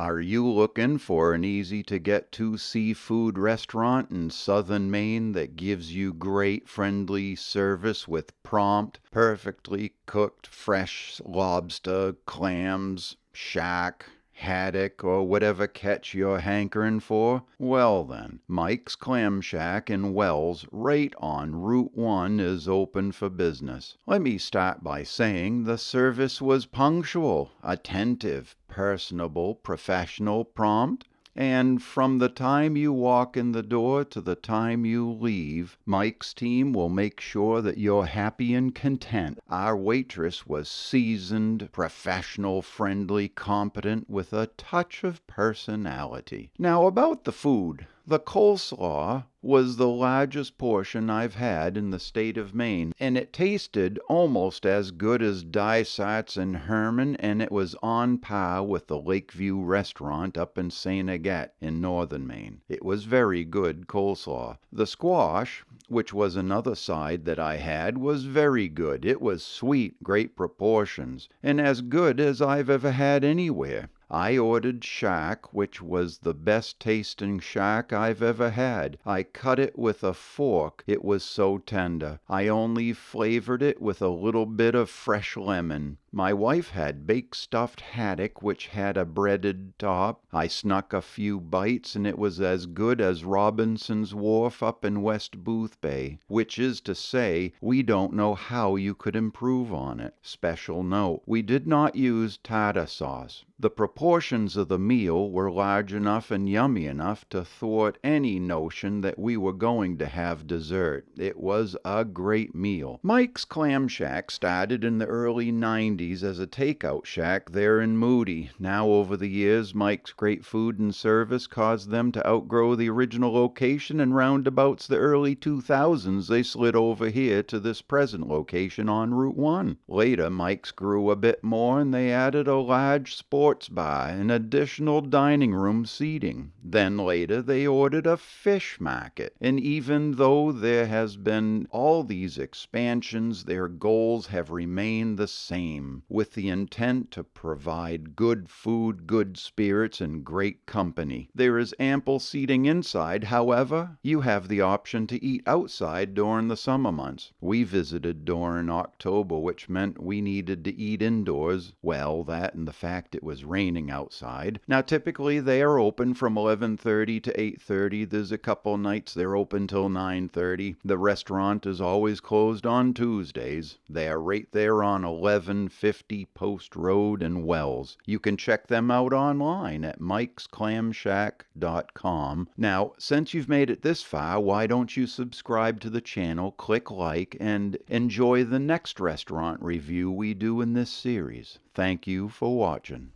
Are you looking for an easy-to-get-to seafood restaurant in southern Maine that gives you great friendly service with prompt, perfectly cooked fresh lobster, clams, shack, haddock, or whatever catch you're hankering for? Well then, Mike's Clam Shack in Wells, right on Route 1, is open for business. Let me start by saying the service was punctual, attentive, personable, professional, prompt. And from the time you walk in the door to the time you leave, Mike's team will make sure that you're happy and content. Our waitress was seasoned, professional, friendly, competent, with a touch of personality. Now about the food. The coleslaw was the largest portion I've had in the state of Maine, and it tasted almost as good as Dysart's in Herman, and it was on par with the Lakeview restaurant up in St. Agathe in northern Maine. It was very good coleslaw. The squash, which was another side that I had, was very good. It was sweet, great proportions, and as good as I've ever had anywhere. I ordered shack, which was the best tasting shack I've ever had. I cut it with a fork, it was so tender. I only flavored it with a little bit of fresh lemon. My wife had baked stuffed haddock, which had a breaded top. I snuck a few bites, and it was as good as Robinson's Wharf up in West Boothbay, which is to say, we don't know how you could improve on it. Special note, we did not use tartar sauce. The proportions of the meal were large enough and yummy enough to thwart any notion that we were going to have dessert. It was a great meal. Mike's Clam Shack started in the early 90s as a takeout shack there in Moody. Now over the years, Mike's great food and service caused them to outgrow the original location, and roundabouts the early 2000s they slid over here to this present location on Route 1. Later, Mike's grew a bit more and they added a large sports bar and additional dining room seating. Then later they ordered a fish market. And even though there has been all these expansions, their goals have remained the same, with the intent to provide good food, good spirits, and great company. There is ample seating inside. However, you have the option to eat outside during the summer months. We visited during October, which meant we needed to eat indoors. Well, that and the fact it was raining outside. Now typically they are open from 11:30 to 8:30. There's a couple nights they're open till 9:30. The restaurant is always closed on Tuesdays. They are right there on 1150 Post Road in Wells. You can check them out online at mikesclamshack.com. Now, since you've made it this far, why don't you subscribe to the channel, click like, and enjoy the next restaurant review we do in this series. Thank you for watching.